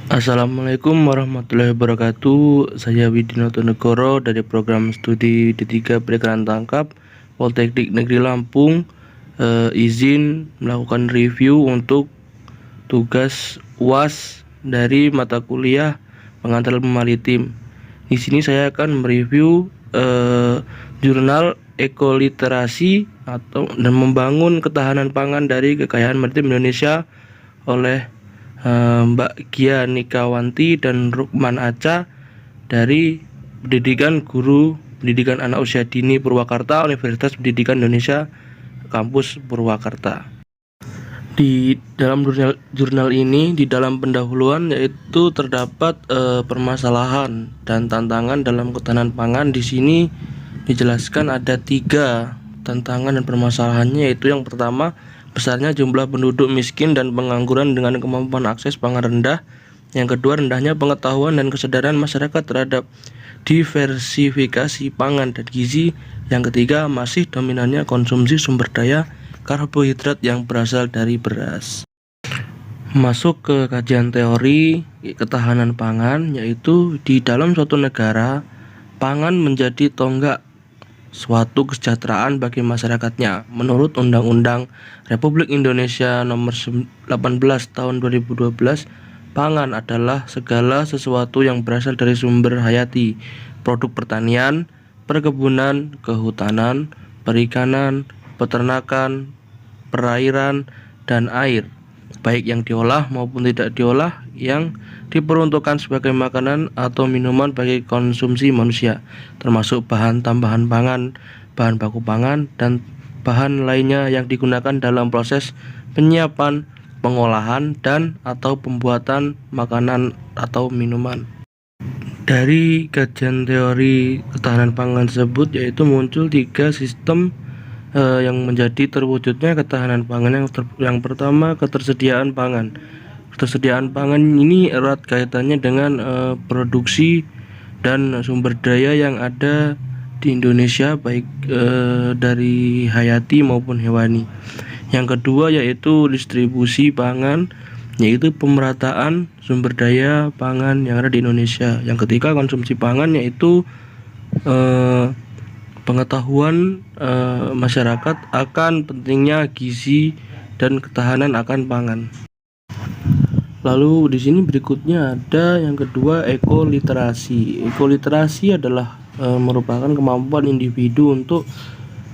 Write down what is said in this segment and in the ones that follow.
Assalamualaikum warahmatullahi wabarakatuh. Saya Widinoto Negoro dari program studi D3 Perikanan Tangkap Politeknik Negeri Lampung. Izin melakukan review untuk tugas UAS dari mata kuliah pengantar maritim. Di sini saya akan mereview jurnal ekoliterasi dan membangun ketahanan pangan dari kekayaan maritim Indonesia oleh Mbak Gia Nikawanti dan Rukman Aca dari Guru Pendidikan Anak Usia Dini Purwakarta, Universitas Pendidikan Indonesia, Kampus Purwakarta. Di dalam jurnal ini, di dalam pendahuluan yaitu terdapat permasalahan dan tantangan dalam ketahanan pangan. Di sini dijelaskan ada 3 tantangan dan permasalahannya, yaitu yang pertama, besarnya jumlah penduduk miskin dan pengangguran dengan kemampuan akses pangan rendah. Yang kedua, rendahnya pengetahuan dan kesadaran masyarakat terhadap diversifikasi pangan dan gizi. Yang ketiga, masih dominannya konsumsi sumber daya karbohidrat yang berasal dari beras. Masuk ke kajian teori ketahanan pangan, yaitu di dalam suatu negara, pangan menjadi tonggak suatu kesejahteraan bagi masyarakatnya. Menurut Undang-Undang Republik Indonesia Nomor 18 Tahun 2012, pangan adalah segala sesuatu yang berasal dari sumber hayati, produk pertanian, perkebunan, kehutanan, perikanan, peternakan, perairan, dan air, baik yang diolah maupun tidak diolah, yang diperuntukkan sebagai makanan atau minuman bagi konsumsi manusia, termasuk bahan tambahan pangan, bahan baku pangan, dan bahan lainnya yang digunakan dalam proses penyiapan, pengolahan, dan atau pembuatan makanan atau minuman. Dari kajian teori ketahanan pangan tersebut, yaitu muncul 3 sistem yang menjadi terwujudnya ketahanan pangan. Yang pertama, ketersediaan pangan. Ketersediaan pangan ini erat kaitannya dengan produksi dan sumber daya yang ada di Indonesia, baik dari hayati maupun hewani. Yang kedua yaitu distribusi pangan, yaitu pemerataan sumber daya pangan yang ada di Indonesia. Yang ketiga, konsumsi pangan, yaitu pengetahuan masyarakat akan pentingnya gizi dan ketahanan akan pangan. Lalu di sini berikutnya ada yang kedua, ekoliterasi. Ekoliterasi adalah merupakan kemampuan individu untuk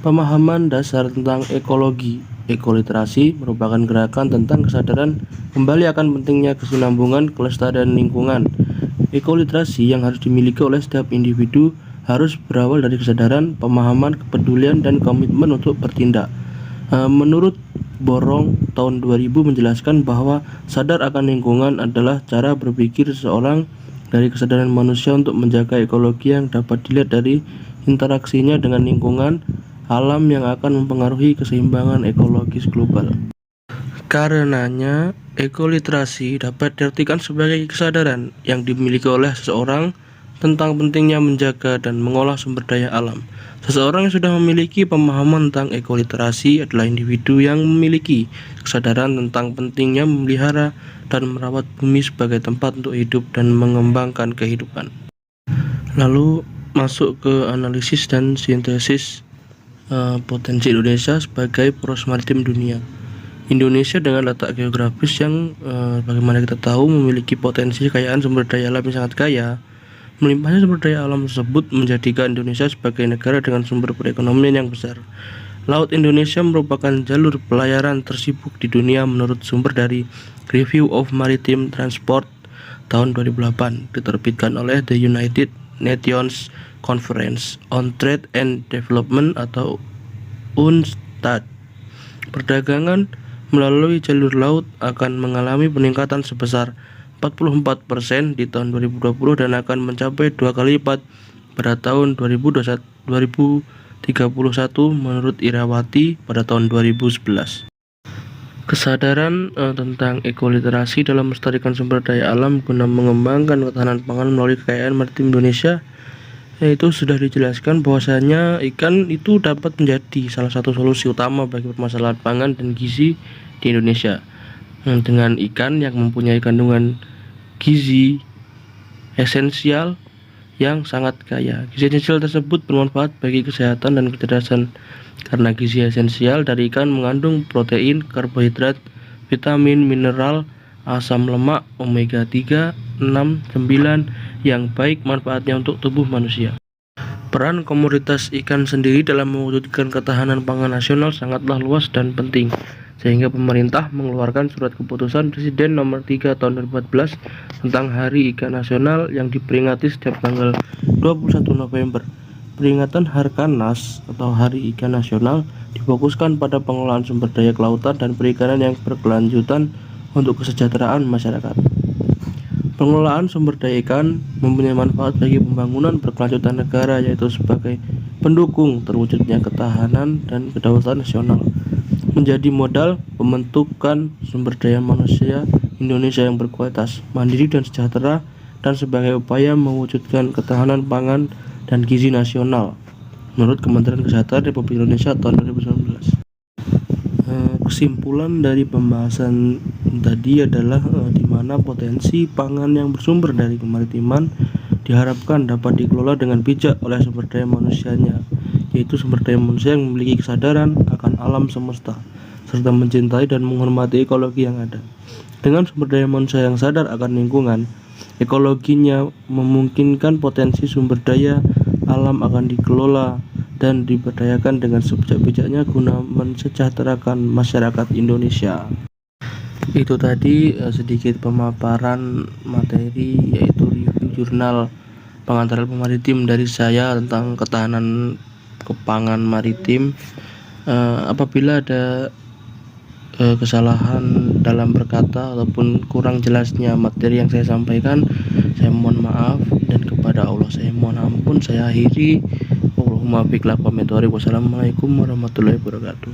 pemahaman dasar tentang ekologi. Ekoliterasi merupakan gerakan tentang kesadaran kembali akan pentingnya kesinambungan kelestarian lingkungan. Ekoliterasi yang harus dimiliki oleh setiap individu harus berawal dari kesadaran, pemahaman, kepedulian, dan komitmen untuk bertindak. Menurut Borong tahun 2000 menjelaskan bahwa sadar akan lingkungan adalah cara berpikir seseorang dari kesadaran manusia untuk menjaga ekologi yang dapat dilihat dari interaksinya dengan lingkungan alam yang akan mempengaruhi keseimbangan ekologis global. Karenanya, ekoliterasi dapat diartikan sebagai kesadaran yang dimiliki oleh seseorang tentang pentingnya menjaga dan mengolah sumber daya alam. Seseorang yang sudah memiliki pemahaman tentang ekoliterasi adalah individu yang memiliki kesadaran tentang pentingnya memelihara dan merawat bumi sebagai tempat untuk hidup dan mengembangkan kehidupan. Lalu masuk ke analisis dan sintesis potensi Indonesia sebagai poros maritim dunia. Indonesia dengan letak geografis yang bagaimana kita tahu memiliki potensi kekayaan sumber daya alam yang sangat kaya. Melimpahnya sumber daya alam tersebut menjadikan Indonesia sebagai negara dengan sumber perekonomian yang besar. Laut Indonesia merupakan jalur pelayaran tersibuk di dunia menurut sumber dari Review of Maritime Transport tahun 2008, diterbitkan oleh The United Nations Conference on Trade and Development atau UNCTAD. Perdagangan melalui jalur laut akan mengalami peningkatan sebesar 44% di tahun 2020 dan akan mencapai 2 kali lipat pada tahun 2031 menurut Irawati pada tahun 2011. Kesadaran tentang ekoliterasi dalam melestarikan sumber daya alam guna mengembangkan ketahanan pangan melalui kekayaan maritim Indonesia, yaitu sudah dijelaskan bahwasanya ikan itu dapat menjadi salah satu solusi utama bagi permasalahan pangan dan gizi di Indonesia. Dengan ikan yang mempunyai kandungan gizi esensial yang sangat kaya. Gizi esensial tersebut bermanfaat bagi kesehatan dan kecerdasan karena gizi esensial dari ikan mengandung protein, karbohidrat, vitamin, mineral, asam lemak, omega 3, 6, 9 yang baik manfaatnya untuk tubuh manusia. Peran komoditas ikan sendiri dalam mewujudkan ketahanan pangan nasional sangatlah luas dan penting, sehingga pemerintah mengeluarkan surat keputusan Presiden nomor 3 tahun 2014 tentang Hari Ikan Nasional yang diperingati setiap tanggal 21 November. Peringatan Harkanas atau Hari Ikan Nasional difokuskan pada pengelolaan sumber daya kelautan dan perikanan yang berkelanjutan untuk kesejahteraan masyarakat. Pengelolaan sumber daya ikan mempunyai manfaat bagi pembangunan berkelanjutan negara, yaitu sebagai pendukung terwujudnya ketahanan dan kedaulatan nasional, menjadi modal pembentukan sumber daya manusia Indonesia yang berkualitas, mandiri dan sejahtera, dan sebagai upaya mewujudkan ketahanan pangan dan gizi nasional menurut Kementerian Kesehatan Republik Indonesia tahun 2019. Kesimpulan dari pembahasan tadi adalah di mana potensi pangan yang bersumber dari kemaritiman diharapkan dapat dikelola dengan bijak oleh sumber daya manusianya, yaitu sumber daya manusia yang memiliki kesadaran akan alam semesta serta mencintai dan menghormati ekologi yang ada. Dengan sumber daya manusia yang sadar akan lingkungan, ekologinya memungkinkan potensi sumber daya alam akan dikelola dan diberdayakan dengan sebijak-bijaknya guna mensejahterakan masyarakat Indonesia. Itu tadi sedikit pemaparan materi, yaitu review jurnal pengantar maritim dari saya tentang ketahanan pangan maritim. Apabila ada kesalahan dalam berkata ataupun kurang jelasnya materi yang saya sampaikan, saya mohon maaf, dan kepada Allah saya mohon ampun. Saya akhiri. Wassalamualaikum warahmatullahi wabarakatuh.